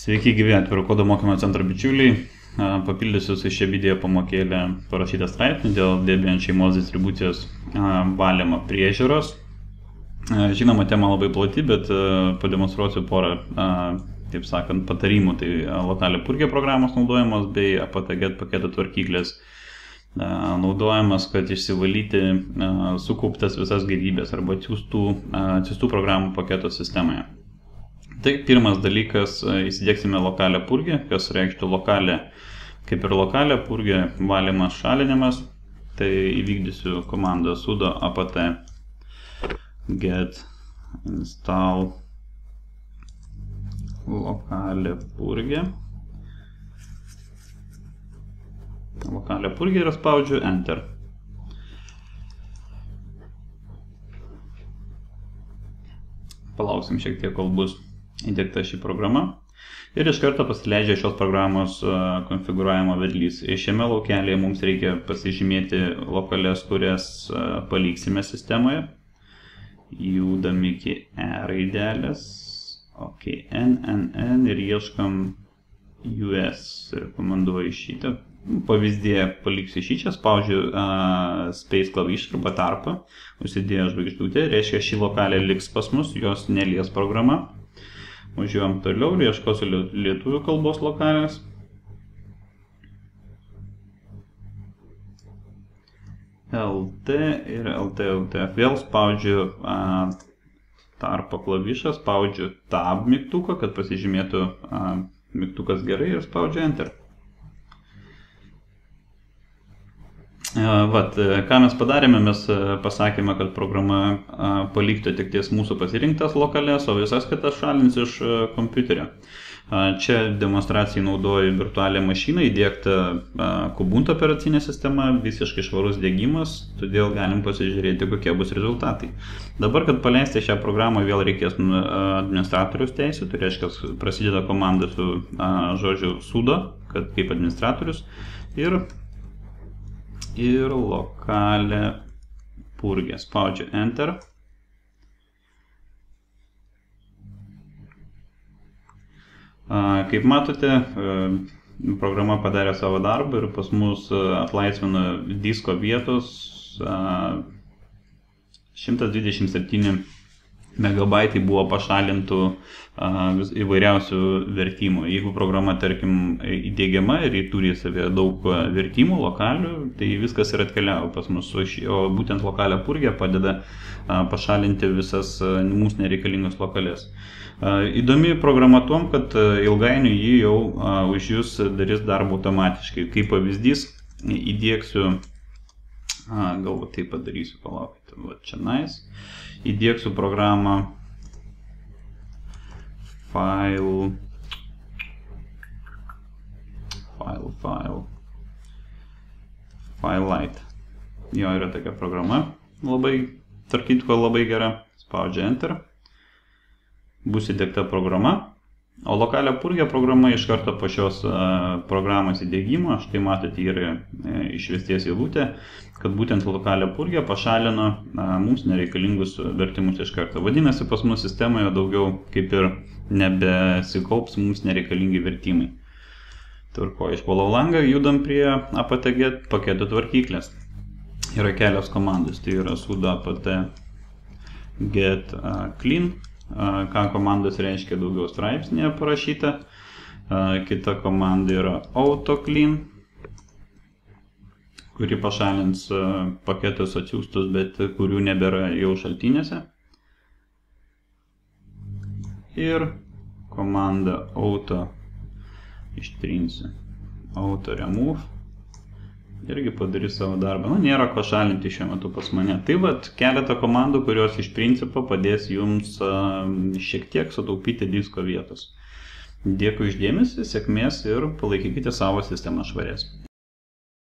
Sveiki gyvi Atviro kodo mokymo centro bičiuliai. Papildysiu su šią video pamokėlę parašytą straipsnį dėl Debian šeimos distribucijos valymo priežiūros. Žinoma, tema labai plati, bet pademonstruosiu porą, taip sakant, patarimų. Tai lokalią purgę programos naudojamos bei apt-get paketo tvarkyklės naudojamas, kad išsivalyti sukauptas visas gerybės arba atsiųstų programų paketo sistemoje. Tai pirmas dalykas, įsidiegsime lokalią purgę, kas reikštų lokalę, kaip ir lokalią purgę, valymas, šalinimas. Tai įvykdysiu komandą sudo apt-get install lokalią purgę. Lokalią purgę ir spaudžiu Enter. Palauksim šiek tiek, kol bus įdiegta ši programa. Ir iš karto pasileidžia šios programos konfigūravimo vedlys. Šiame laukelėje mums reikia pasižymėti lokales, kurias paliksime sistemoje. Judam iki E raidelės. Ok, N ir ieškam US. Rekomenduoju šitą. Pavyzdėje paliksiu šičia, spaudžiu space klavišą arba tarpą, užsidėjau žvaigždutę, reiškia ši lokalė liks pas mus, jos nelies programa. Važiuojam toliau ir ieškosiu lietuvių kalbos lokalės. LT ir LTF. Vėl spaudžiu tarpą klavišą, spaudžiu Tab mygtuką, kad pasižymėtų mygtukas gerai ir spaudžiu Enter. Ką mes padarėme, mes pasakėme, kad programa paliktų tik ties mūsų pasirinktas lokalės, o visas kitas šalins iš kompiuterio. Čia demonstracijai naudoju virtualią mašiną, įdiegta Kubuntu operacinė sistema, visiškai švarus diegimas, todėl galim pasižiūrėti, kokie bus rezultatai. Dabar, kad paleisti šią programą, vėl reikės administratorius teisių, tai reiškia, prasideda komanda su žodžiu sudo, kad kaip administratorius, ir lokalę purgę. Spaudžiu Enter. Kaip matote, programa padarė savo darbą ir pas mus atlaisvino disko vietos 127 megabaitai buvo pašalintų įvairiausių vertimų. Jeigu programa, tarkim, įdiegiama ir turi savie daug vertimų lokalių, tai viskas ir atkeliavo pas mus. O būtent lokalią purgę padeda pašalinti visas mums nereikalingas lokalės. Įdomi programa tuom, kad ilgainiui ji jau už jūs darys darbą automatiškai. Kaip pavyzdys, įdiegsiu, galbūt taip padarysiu, palaukite, va čia nice. Įdiegsiu programą FileLight. Jo yra tokia programa, tarp kitko labai gera. Spaudžiu Enter. Bus įdiegta programa. O lokalią purgę programa iš karto po šios programos įdiegimo, štai matote, yra išvesties eilutė, kad būtent lokalią purgę pašalino mums nereikalingus vertimus iš karto. Vadinasi, pas mus sistemoje daugiau kaip ir nebesikaups mums nereikalingi vertimai. Tvarkoju, išvalau langą, judam prie apt-get paketo tvarkyklės. Yra kelios komandos, tai yra sudo apt-get clean. Ką komandos reiškia daugiau straipsnėje parašyta. Kita komanda yra autoclean, kuri pašalins paketus atsiųstus, bet kurių nebėra jau šaltinėse. Ir komanda auto ištrinsiu. Auto remove. Irgi padarys savo darbą. Nėra ko šalinti šiuo metu pas mane. Tai keletą komandų, kurios iš principo padės jums šiek tiek sutaupyti disko vietos. Dėkui už dėmesį, sėkmės ir palaikykite savo sistemą švarės.